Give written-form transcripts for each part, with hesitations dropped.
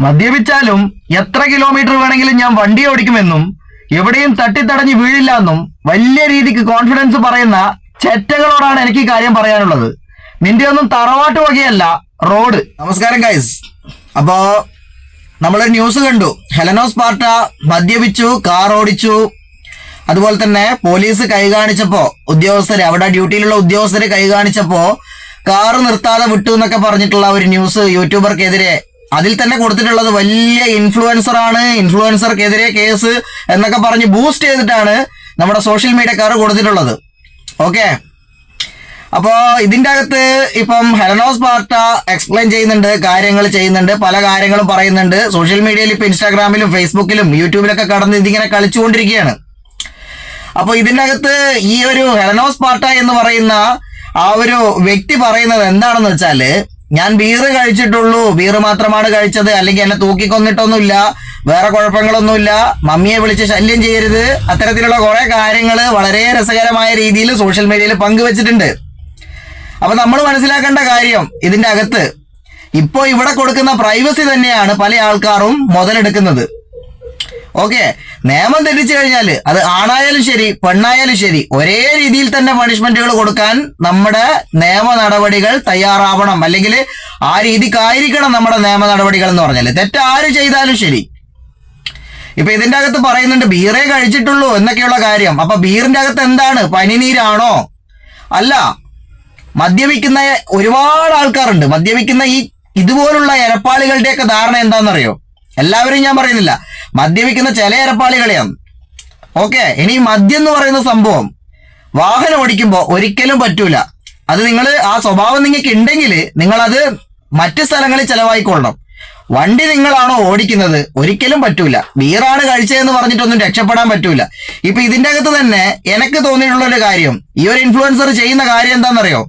മദ്യപിച്ചാലും എത്ര കിലോമീറ്റർ വേണമെങ്കിലും ഞാൻ വണ്ടി ഓടിക്കുമെന്നും എവിടെയും തട്ടിത്തടഞ്ഞ് വീഴില്ല എന്നും വലിയ രീതിക്ക് കോൺഫിഡൻസ് പറയുന്ന ചെറ്റകളോടാണ് എനിക്ക് ഈ കാര്യം പറയാനുള്ളത്. നിന്റെ ഒന്നും തറവാട്ട് വകയല്ല റോഡ്. നമസ്കാരം ഗൈസ്. അപ്പോ നമ്മളൊരു ന്യൂസ് കണ്ടു. ഹെലനോ സ്പാർട്ട മദ്യപിച്ചു, കാർ ഓടിച്ചു, അതുപോലെ തന്നെ പോലീസ് കൈ കാണിച്ചപ്പോ അവിടെ ഡ്യൂട്ടിയിലുള്ള ഉദ്യോഗസ്ഥര് കൈ കാണിച്ചപ്പോ കാറ് നിർത്താതെ വിട്ടു എന്നൊക്കെ പറഞ്ഞിട്ടുള്ള ഒരു ന്യൂസ് യൂട്യൂബർക്കെതിരെ അതിൽ തന്നെ കൊടുത്തിട്ടുള്ളത് വലിയ ഇൻഫ്ലുവൻസർ ആണ്, ഇൻഫ്ലുവൻസർക്കെതിരെ കേസ് എന്നൊക്കെ പറഞ്ഞ് ബൂസ്റ്റ് ചെയ്തിട്ടാണ് നമ്മുടെ സോഷ്യൽ മീഡിയക്കാർ കൊടുത്തിട്ടുള്ളത്. ഓക്കെ, അപ്പോ ഇതിന്റെ അകത്ത് ഇപ്പം ഹെലനോ സ്പാർട്ട എക്സ്പ്ലെയിൻ ചെയ്യുന്നുണ്ട്, കാര്യങ്ങൾ ചെയ്യുന്നുണ്ട്, പല കാര്യങ്ങളും പറയുന്നുണ്ട്. സോഷ്യൽ മീഡിയയിൽ ഇപ്പൊ ഇൻസ്റ്റാഗ്രാമിലും ഫേസ്ബുക്കിലും യൂട്യൂബിലൊക്കെ കടന്ന് ഇതിങ്ങനെ കളിച്ചുകൊണ്ടിരിക്കുകയാണ്. അപ്പൊ ഇതിന്റെ അകത്ത് ഈ ഒരു ഹെലനോ സ്പാർട്ട എന്ന് പറയുന്ന ആ ഒരു വ്യക്തി പറയുന്നത് എന്താണെന്ന് വെച്ചാല്, ഞാൻ ബീറ് കഴിച്ചിട്ടുള്ളൂ, ബീറ് മാത്രമാണ് കഴിച്ചത്, അല്ലെങ്കിൽ എന്നെ തൂക്കിക്കൊന്നിട്ടൊന്നുമില്ല, വേറെ കുഴപ്പങ്ങളൊന്നുമില്ല, മമ്മിയെ വിളിച്ച് ശല്യം ചെയ്യരുത്, അത്തരത്തിലുള്ള കുറെ കാര്യങ്ങൾ വളരെ രസകരമായ രീതിയിൽ സോഷ്യൽ മീഡിയയിൽ പങ്കുവച്ചിട്ടുണ്ട്. അപ്പൊ നമ്മൾ മനസ്സിലാക്കേണ്ട കാര്യം, ഇതിന്റെ അകത്ത് ഇപ്പോ ഇവിടെ കൊടുക്കുന്ന പ്രൈവസി തന്നെയാണ് പല ആൾക്കാരും മുതലെടുക്കുന്നത്. ഓക്കെ, നിയമം തെറ്റിച്ചു കഴിഞ്ഞാൽ അത് ആണായാലും ശരി പെണ്ണായാലും ശരി ഒരേ രീതിയിൽ തന്നെ പണിഷ്മെന്റുകൾ കൊടുക്കാൻ നമ്മുടെ നിയമ നടപടികൾ തയ്യാറാവണം, അല്ലെങ്കിൽ ആ രീതിക്കായിരിക്കണം നമ്മുടെ നിയമ നടപടികൾ എന്ന് പറഞ്ഞാൽ. തെറ്റാര് ചെയ്താലും ശരി. ഇപ്പൊ ഇതിന്റെ അകത്ത് പറയുന്നുണ്ട് ബീറേ കഴിച്ചിട്ടുള്ളൂ എന്നൊക്കെയുള്ള കാര്യം. അപ്പൊ ബീറിന്റെ അകത്ത് എന്താണ്, പനിനീരാണോ? അല്ല, മദ്യപിക്കുന്ന ഒരുപാട് ആൾക്കാരുണ്ട്. മദ്യപിക്കുന്ന ഈ ഇതുപോലുള്ള എരപ്പാളികളുടെയൊക്കെ ധാരണ എന്താണെന്നറിയോ? എല്ലാവരും ഞാൻ പറയുന്നില്ല, മദ്യപിക്കുന്ന ചില എരപ്പാളികളെയാണ്. ഓക്കെ, ഇനി മദ്യം എന്ന് പറയുന്ന സംഭവം വാഹനം ഓടിക്കുമ്പോൾ ഒരിക്കലും പറ്റൂല. അത് നിങ്ങൾ ആ സ്വഭാവം നിങ്ങൾക്ക് ഉണ്ടെങ്കിൽ നിങ്ങളത് മറ്റു സ്ഥലങ്ങളിൽ ചെലവായിക്കൊള്ളണം. വണ്ടി നിങ്ങളാണോ ഓടിക്കുന്നത്, ഒരിക്കലും പറ്റൂല. ബീറാണ് കഴിച്ചതെന്ന് പറഞ്ഞിട്ടൊന്നും രക്ഷപ്പെടാൻ പറ്റൂല. ഇപ്പൊ ഇതിന്റെ അകത്ത് തന്നെ എനിക്ക് തോന്നിയിട്ടുള്ള ഒരു കാര്യം, ഈ ഒരു ഇൻഫ്ലുവൻസർ ചെയ്യുന്ന കാര്യം എന്താണെന്നറിയോ?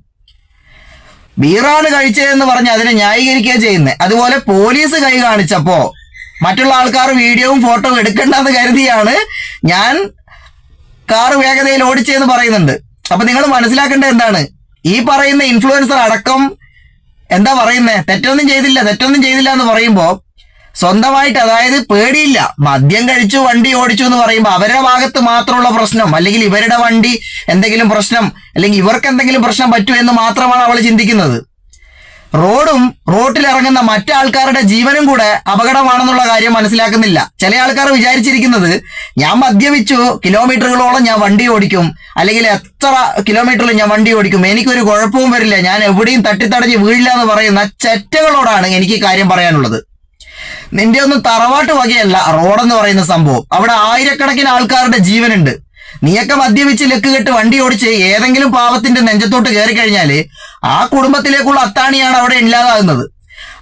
ബീറാണ് കഴിച്ചതെന്ന് പറഞ്ഞ് അതിനെ ന്യായീകരിക്കുക ചെയ്യുന്നത്. അതുപോലെ പോലീസ് കൈ കാണിച്ചപ്പോ മറ്റുള്ള ആൾക്കാർ വീഡിയോയും ഫോട്ടോയും എടുക്കണ്ടെന്ന് കരുതിയാണ് ഞാൻ കാറ് വേഗതയിൽ ഓടിച്ചതെന്ന് പറയുന്നുണ്ട്. അപ്പൊ നിങ്ങൾ മനസ്സിലാക്കേണ്ടത് എന്താണ്, ഈ പറയുന്ന ഇൻഫ്ലുവൻസർ അടക്കം എന്താ പറയുന്നത്, തെറ്റൊന്നും ചെയ്തില്ല എന്ന് പറയുമ്പോൾ സ്വന്തമായിട്ട്, അതായത് പേടിയില്ല, മദ്യം കഴിച്ചു വണ്ടി ഓടിച്ചു എന്ന് പറയുമ്പോൾ അവരുടെ ഭാഗത്ത് മാത്രമുള്ള പ്രശ്നം, അല്ലെങ്കിൽ ഇവരുടെ വണ്ടി എന്തെങ്കിലും പ്രശ്നം, അല്ലെങ്കിൽ ഇവർക്ക് എന്തെങ്കിലും പ്രശ്നം പറ്റൂ എന്ന് മാത്രമാണ് അവൾ ചിന്തിക്കുന്നത്. റോട്ടിലിറങ്ങുന്ന മറ്റാൾക്കാരുടെ ജീവനും കൂടെ അപകടമാണെന്നുള്ള കാര്യം മനസ്സിലാക്കുന്നില്ല. ചില ആൾക്കാർ വിചാരിച്ചിരിക്കുന്നത്, ഞാൻ മദ്യപിച്ചു കിലോമീറ്ററുകളോളം ഞാൻ വണ്ടി ഓടിക്കും, അല്ലെങ്കിൽ എത്ര കിലോമീറ്ററിൽ ഞാൻ വണ്ടി ഓടിക്കും, എനിക്കൊരു കുഴപ്പവും വരില്ല, ഞാൻ എവിടെയും തട്ടിത്തടഞ്ഞ് വീഴില്ല എന്ന് പറയുന്ന ചെറ്റകളോടാണ് എനിക്ക് കാര്യം പറയാനുള്ളത്. നിന്റെ ഒന്നും തറവാട്ട് വകയല്ല റോഡെന്ന് പറയുന്ന സംഭവം. അവിടെ ആയിരക്കണക്കിന് ആൾക്കാരുടെ ജീവനുണ്ട്. നീയൊക്കെ മദ്യപിച്ച് ലക്ക് കെട്ട് വണ്ടി ഓടിച്ച് ഏതെങ്കിലും പാവത്തിന്റെ നെഞ്ചത്തോട്ട് കയറി കഴിഞ്ഞാല് ആ കുടുംബത്തിലേക്കുള്ള അത്താണിയാണ് അവിടെ ഇല്ലാതാകുന്നത്.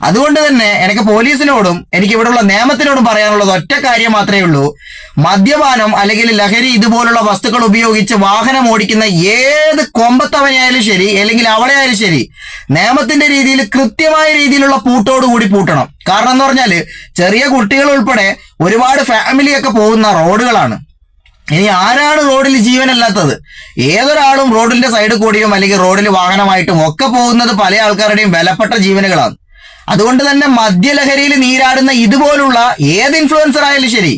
അതുകൊണ്ട് തന്നെ എനിക്ക് പോലീസിനോടും എനിക്ക് ഇവിടെയുള്ള നിയമത്തിനോടും പറയാനുള്ളത് ഒറ്റ കാര്യം മാത്രമേ ഉള്ളൂ. മദ്യപാനം അല്ലെങ്കിൽ ലഹരി ഇതുപോലുള്ള വസ്തുക്കൾ ഉപയോഗിച്ച് വാഹനം ഓടിക്കുന്ന ഏത് കൊമ്പത്തവനായാലും ശരി, അല്ലെങ്കിൽ അവളെയായാലും ശരി, നിയമത്തിന്റെ രീതിയിൽ കൃത്യമായ രീതിയിലുള്ള പൂട്ടോടുകൂടി പൂട്ടണം. കാരണം എന്ന് പറഞ്ഞാല് ചെറിയ കുട്ടികൾ ഉൾപ്പെടെ ഒരുപാട് ഫാമിലിയൊക്കെ പോകുന്ന റോഡുകളാണ്. ഇനി ആരാണ് റോഡിൽ ജീവനല്ലാത്തത്? ഏതൊരാളും റോഡിന്റെ സൈഡിൽ കൂടിയും അല്ലെങ്കിൽ റോഡിൽ വാഹനമായിട്ടും ഒക്കെ പോകുന്നത് പല ആൾക്കാരുടെയും വിലപ്പെട്ട ജീവനുകളാണ്. അതുകൊണ്ട് തന്നെ മദ്യലഹരിയിൽ നീരാടുന്ന ഇതുപോലുള്ള ഏത് ഇൻഫ്ലുവൻസർ ആയാലും ശരി,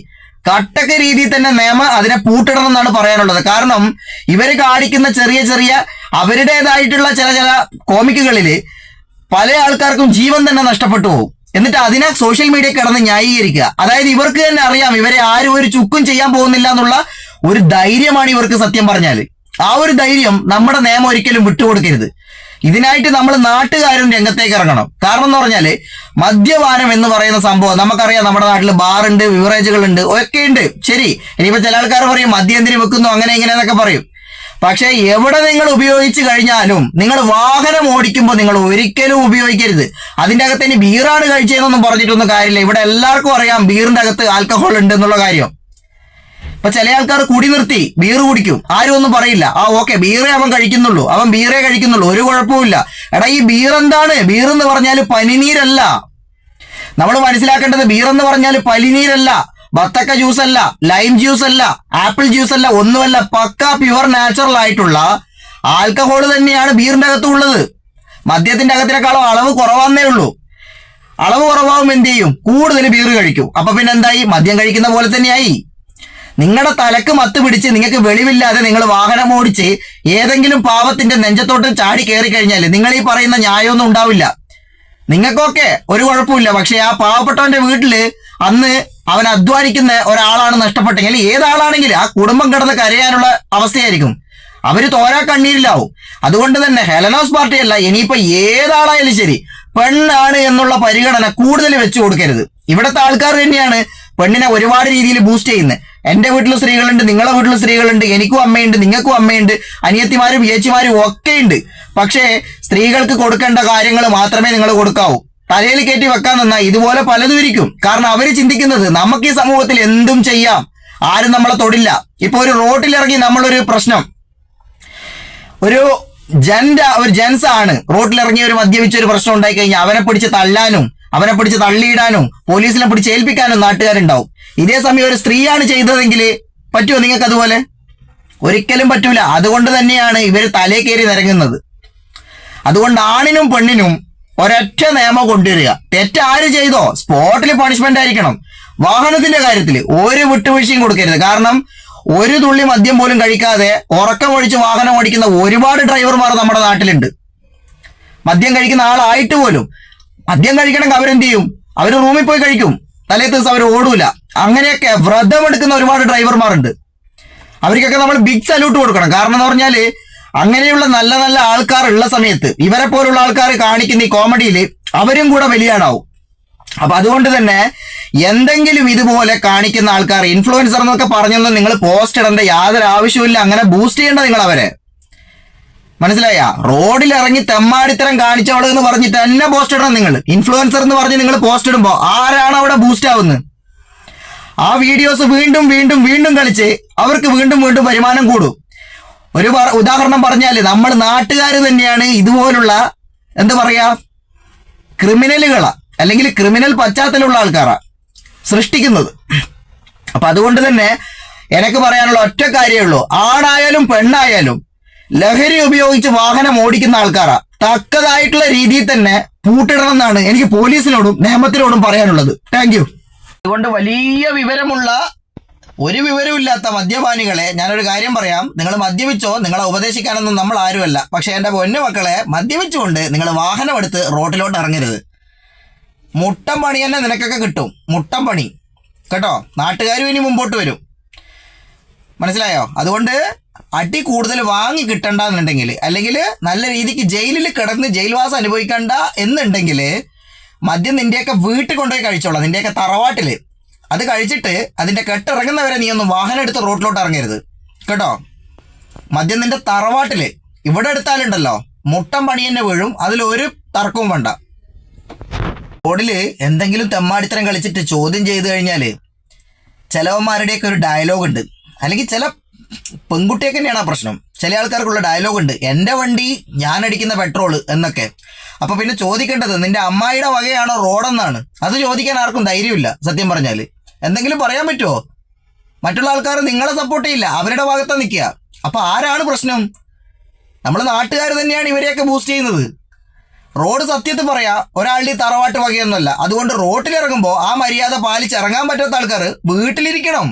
കട്ടക്ക രീതിയിൽ തന്നെ നിയമം അതിനെ പൂട്ടിടണം എന്നാണ് പറയാനുള്ളത്. കാരണം ഇവര് കാണിക്കുന്ന ചെറിയ അവരുടേതായിട്ടുള്ള ചില കോമിക്കുകളില് പല ആൾക്കാർക്കും ജീവൻ തന്നെ നഷ്ടപ്പെട്ടു പോകും. എന്നിട്ട് അതിനെ സോഷ്യൽ മീഡിയ കിടന്ന് ന്യായീകരിക്കുക. അതായത് ഇവർക്ക് തന്നെ അറിയാം ഇവരെ ആരും ഒരു ചുക്കും ചെയ്യാൻ പോകുന്നില്ല എന്നുള്ള ഒരു ധൈര്യമാണ് ഇവർക്ക്. സത്യം പറഞ്ഞാൽ ആ ഒരു ധൈര്യം നമ്മുടെ നിയമം ഒരിക്കലും വിട്ടുകൊടുക്കരുത്. ഇതിനായിട്ട് നമ്മൾ നാട്ടുകാരും രംഗത്തേക്ക് ഇറങ്ങണം. കാരണം എന്ന് പറഞ്ഞാല് മദ്യപാനം എന്ന് പറയുന്ന സംഭവം നമുക്കറിയാം. നമ്മുടെ നാട്ടിൽ ബാറുണ്ട്, ബിവറേജുകൾ ഉണ്ട്, ഒക്കെ ഉണ്ട്. ശരി, ഇനിയിപ്പോ ചില ആൾക്കാർ പറയും മദ്യം എന്തിനു വെക്കുന്നു അങ്ങനെ ഇങ്ങനെ എന്നൊക്കെ പറയും. പക്ഷെ എവിടെ നിങ്ങൾ ഉപയോഗിച്ച് കഴിഞ്ഞാലും നിങ്ങൾ വാഹനം ഓടിക്കുമ്പോൾ നിങ്ങൾ ഒരിക്കലും ഉപയോഗിക്കരുത്. അതിന്റെ അകത്ത് ഇനി ബീറാണ് കഴിച്ചതെന്നൊന്നും പറഞ്ഞിട്ടൊന്നും കാര്യമില്ല. ഇവിടെ എല്ലാവർക്കും അറിയാം ബീറിന്റെ അകത്ത് ആൽക്കഹോൾ ഉണ്ട് എന്നുള്ള കാര്യം. ഇപ്പൊ ചില ആൾക്കാർ കുടി നിർത്തി ബീർ കുടിക്കും, ആരും ഒന്നും പറയില്ല. ഓക്കെ, ബീറേ അവൻ കഴിക്കുന്നുള്ളൂ, ഒരു കുഴപ്പമില്ല. എടാ, ഈ ബീർ എന്താണ്? ബീർ എന്ന് പറഞ്ഞാൽ പനിനീരല്ല. നമ്മൾ മനസ്സിലാക്കേണ്ടത്, ബീർ എന്ന് പറഞ്ഞാൽ പനിനീരല്ല, ബത്തക്ക ജ്യൂസ് അല്ല, ലൈം ജ്യൂസ് അല്ല, ആപ്പിൾ ജ്യൂസ് അല്ല, ഒന്നുമല്ല. പക്ക പ്യുവർ നാച്ചുറൽ ആയിട്ടുള്ള ആൽക്കഹോൾ തന്നെയാണ് ബീറിന്റെ അകത്തുള്ളത്. മദ്യത്തിന്റെ അകത്തിനേക്കാളും അളവ് കുറവാന്നേ ഉള്ളൂ. അളവ് കുറവാകും എന്ത് ചെയ്യും, കൂടുതൽ ബീർ കഴിക്കും. അപ്പൊ പിന്നെ എന്തായി, മദ്യം കഴിക്കുന്ന പോലെ തന്നെയായി. നിങ്ങളുടെ തലക്ക് മത്ത് പിടിച്ച് നിങ്ങൾക്ക് വെളിവില്ലാതെ നിങ്ങൾ വാഹനം ഓടിച്ച് ഏതെങ്കിലും പാവത്തിന്റെ നെഞ്ചത്തോട്ട് ചാടി കയറി കഴിഞ്ഞാൽ നിങ്ങൾ ഈ പറയുന്ന ന്യായമൊന്നും ഉണ്ടാവില്ല. നിങ്ങൾക്കൊക്കെ ഒരു കുഴപ്പമില്ല. പക്ഷെ ആ പാവപ്പെട്ടവന്റെ വീട്ടില് അന്ന് അവൻ അധ്വാനിക്കുന്ന ഒരാളാണ് നഷ്ടപ്പെട്ടെങ്കിൽ, ഏതാളാണെങ്കിലും ആ കുടുംബം കിടന്ന് കരയാനുള്ള അവസ്ഥയായിരിക്കും. അവര് തോരാ കണ്ണീരിലാവും. അതുകൊണ്ട് തന്നെ ഹെലനോസ് പാർട്ടിയല്ല, ഇനിയിപ്പോ ഏതാളായാലും ശരി പെണ്ണാണ് എന്നുള്ള പരിഗണന കൂടുതൽ വെച്ചു കൊടുക്കരുത്. ഇവിടുത്തെ ആൾക്കാർ തന്നെയാണ് പെണ്ണിനെ ഒരുപാട് രീതിയിൽ ബൂസ്റ്റ് ചെയ്യുന്നത്. എന്റെ വീട്ടിലും സ്ത്രീകളുണ്ട്, നിങ്ങളുടെ വീട്ടിലും സ്ത്രീകളുണ്ട്, എനിക്കും അമ്മയുണ്ട്, നിങ്ങൾക്കും അമ്മയുണ്ട്, അനിയത്തിമാരും ചേച്ചിമാരും ഒക്കെ ഉണ്ട്. പക്ഷേ സ്ത്രീകൾക്ക് കൊടുക്കേണ്ട കാര്യങ്ങൾ മാത്രമേ നിങ്ങൾ കൊടുക്കാവൂ. തലയിൽ കയറ്റി വെക്കാൻ നിന്നാൽ ഇതുപോലെ പലതും ഇരിക്കും. കാരണം അവര് ചിന്തിക്കുന്നത് നമുക്ക് ഈ സമൂഹത്തിൽ എന്തും ചെയ്യാം, ആരും നമ്മളെ തൊടില്ല. ഇപ്പൊ ഒരു റോട്ടിലിറങ്ങി നമ്മളൊരു പ്രശ്നം, ഒരു ജെൻസ് ആണ് റോട്ടിലിറങ്ങി ഒരു മദ്യപിച്ച ഒരു പ്രശ്നം ഉണ്ടായി കഴിഞ്ഞാൽ അവനെ പിടിച്ച് തള്ളാനും അവനെ പിടിച്ച് തള്ളിയിടാനും പോലീസിനെ പിടിച്ച് ഏൽപ്പിക്കാനും നാട്ടുകാരുണ്ടാവും. ഇതേ സമയം ഒരു സ്ത്രീയാണ് ചെയ്തതെങ്കിൽ പറ്റുമോ നിങ്ങൾക്ക് അതുപോലെ? ഒരിക്കലും പറ്റൂല. അതുകൊണ്ട് തന്നെയാണ് ഇവർ തലേ കയറി നിരങ്ങുന്നത്. അതുകൊണ്ട് ആണിനും പെണ്ണിനും ഒരൊറ്റ നിയമം കൊണ്ടുവരിക. തെറ്റാര് ചെയ്തോ സ്പോട്ടിൽ പണിഷ്മെന്റ് ആയിരിക്കണം. വാഹനത്തിന്റെ കാര്യത്തിൽ ഒരു വിട്ടുവീഴ്ചയും കൊടുക്കരുത്. കാരണം ഒരു തുള്ളി മദ്യം പോലും കഴിക്കാതെ ഉറക്കമൊഴിച്ച് വാഹനം ഓടിക്കുന്ന ഒരുപാട് ഡ്രൈവർമാർ നമ്മുടെ നാട്ടിലുണ്ട്. മദ്യം കഴിക്കുന്ന ആളായിട്ട് പോലും മദ്യം കഴിക്കണമെങ്കിൽ അവരെന്ത് ചെയ്യും, അവർ റൂമിൽ പോയി കഴിക്കും, തലേ ദിവസം അവർ ഓടൂല. അങ്ങനെയൊക്കെ വ്രതമെടുക്കുന്ന ഒരുപാട് ഡ്രൈവർമാരുണ്ട്. അവർക്കൊക്കെ നമ്മൾ ബിഗ് സല്യൂട്ട് കൊടുക്കണം. കാരണം എന്ന് പറഞ്ഞാൽ അങ്ങനെയുള്ള നല്ല നല്ല ആൾക്കാർ ഉള്ള സമയത്ത് ഇവരെ പോലുള്ള ആൾക്കാർ കാണിക്കുന്ന ഈ കോമഡിയിൽ അവരും കൂടെ വലിയാടാവും. അപ്പൊ അതുകൊണ്ട് തന്നെ എന്തെങ്കിലും ഇതുപോലെ കാണിക്കുന്ന ആൾക്കാർ ഇൻഫ്ലുവൻസർ എന്നൊക്കെ പറഞ്ഞൊന്നും നിങ്ങൾ പോസ്റ്റ് ഇടേണ്ട യാതൊരു ആവശ്യമില്ല. അങ്ങനെ ബൂസ്റ്റ് ചെയ്യേണ്ട നിങ്ങൾ അവരെ, മനസ്സിലായ? റോഡിൽ ഇറങ്ങി തെമ്മാടിത്തരം കാണിച്ചവള് എന്ന് പറഞ്ഞിട്ട് തന്നെ പോസ്റ്റ് ഇടണം. നിങ്ങൾ ഇൻഫ്ലുവൻസർ എന്ന് പറഞ്ഞ് നിങ്ങൾ പോസ്റ്റ് ഇടുമ്പോ ആരാണ് അവിടെ ബൂസ്റ്റ് ആവുന്നത്? ആ വീഡിയോസ് വീണ്ടും വീണ്ടും വീണ്ടും കളിച്ച് അവർക്ക് വീണ്ടും വീണ്ടും വരുമാനം കൂടും. ഒരു ഉദാഹരണം പറഞ്ഞാല് നമ്മൾ നാട്ടുകാർ തന്നെയാണ് ഇതുപോലുള്ള എന്താ പറയാ ക്രിമിനലുകളാ അല്ലെങ്കിൽ ക്രിമിനൽ പശ്ചാത്തലമുള്ള ആൾക്കാരാ സൃഷ്ടിക്കുന്നത്. അപ്പൊ അതുകൊണ്ട് തന്നെ എനിക്ക് പറയാനുള്ള ഒറ്റ കാര്യമേ ഉള്ളൂ, ആണായാലും പെണ്ണായാലും ലഹരി ഉപയോഗിച്ച് വാഹനം ഓടിക്കുന്ന ആൾക്കാരാ തക്കതായിട്ടുള്ള രീതിയിൽ തന്നെ പൂട്ടിടണം എന്നാണ് എനിക്ക് പോലീസിനോടും നിയമത്തിനോടും പറയാനുള്ളത്. Thank you. അതുകൊണ്ട് വലിയ വിവരമുള്ള ഒരു വിവരമില്ലാത്ത മദ്യപാനികളെ ഞാനൊരു കാര്യം പറയാം. നിങ്ങൾ മദ്യപിച്ചോ, നിങ്ങളെ ഉപദേശിക്കാനൊന്നും നമ്മൾ ആരുമല്ല. പക്ഷെ എൻ്റെ പൊന്നു മക്കളെ, മദ്യപിച്ചുകൊണ്ട് നിങ്ങൾ വാഹനം എടുത്ത് റോട്ടിലോട്ട് ഇറങ്ങരുത്. മുട്ടം പണി തന്നെ നിനക്കൊക്കെ കിട്ടും, മുട്ടം പണി കേട്ടോ. നാട്ടുകാരും ഇനി മുമ്പോട്ട് വരും, മനസ്സിലായോ? അതുകൊണ്ട് അടി കൂടുതൽ വാങ്ങി കിട്ടണ്ടെന്നുണ്ടെങ്കിൽ, അല്ലെങ്കിൽ നല്ല രീതിക്ക് ജയിലിൽ കിടന്ന് ജയിൽവാസം അനുഭവിക്കണ്ട എന്നുണ്ടെങ്കിൽ മദ്യം നിന്റെയൊക്കെ വീട്ടിൽ കൊണ്ടുപോയി കഴിച്ചോളാം, നിന്റെയൊക്കെ തറവാട്ടിൽ. അത് കഴിച്ചിട്ട് അതിന്റെ കെട്ടിറങ്ങുന്നവരെ നീ ഒന്നും വാഹനം എടുത്ത് റോഡിലോട്ട് ഇറങ്ങരുത് കേട്ടോ. മദ്യം നിന്റെ തറവാട്ടില് ഇവിടെ എടുത്താലുണ്ടല്ലോ മുട്ടം പണി തന്നെ വീഴും, അതിലൊരു തർക്കവും വേണ്ട. റോഡില് എന്തെങ്കിലും തെമ്മാടിത്തരം കളിച്ചിട്ട് ചോദ്യം ചെയ്തു കഴിഞ്ഞാല് ചിലവന്മാരുടെയൊക്കെ ഒരു ഡയലോഗ് ഉണ്ട്, അല്ലെങ്കിൽ ചില പെൺകുട്ടിയൊക്കെ തന്നെയാണ് ആ പ്രശ്നം. ചില ആൾക്കാർക്കുള്ള ഡയലോഗ് ഉണ്ട്, എൻ്റെ വണ്ടി ഞാൻ അടിക്കുന്ന പെട്രോള് എന്നൊക്കെ. അപ്പൊ പിന്നെ ചോദിക്കേണ്ടത് നിന്റെ അമ്മായിയുടെ വകയാണോ റോഡെന്നാണ്. അത് ചോദിക്കാൻ ആർക്കും ധൈര്യമില്ല സത്യം പറഞ്ഞാൽ. എന്തെങ്കിലും പറയാൻ പറ്റുമോ? മറ്റുള്ള ആൾക്കാർ നിങ്ങളെ സപ്പോർട്ട് ചെയ്യില്ല, അവരുടെ ഭാഗത്താണ് നിൽക്കുക. അപ്പൊ ആരാണ് പ്രശ്നം? നമ്മൾ നാട്ടുകാർ തന്നെയാണ് ഇവരെയൊക്കെ ബൂസ്റ്റ് ചെയ്യുന്നത്. റോഡ് സത്യത്തിൽ പറയാ ഒരാളുടെ തറവാട്ട് വകയൊന്നുമല്ല. അതുകൊണ്ട് റോട്ടിലിറങ്ങുമ്പോൾ ആ മര്യാദ പാലിച്ചിറങ്ങാൻ പറ്റാത്ത ആൾക്കാർ വീട്ടിലിരിക്കണം.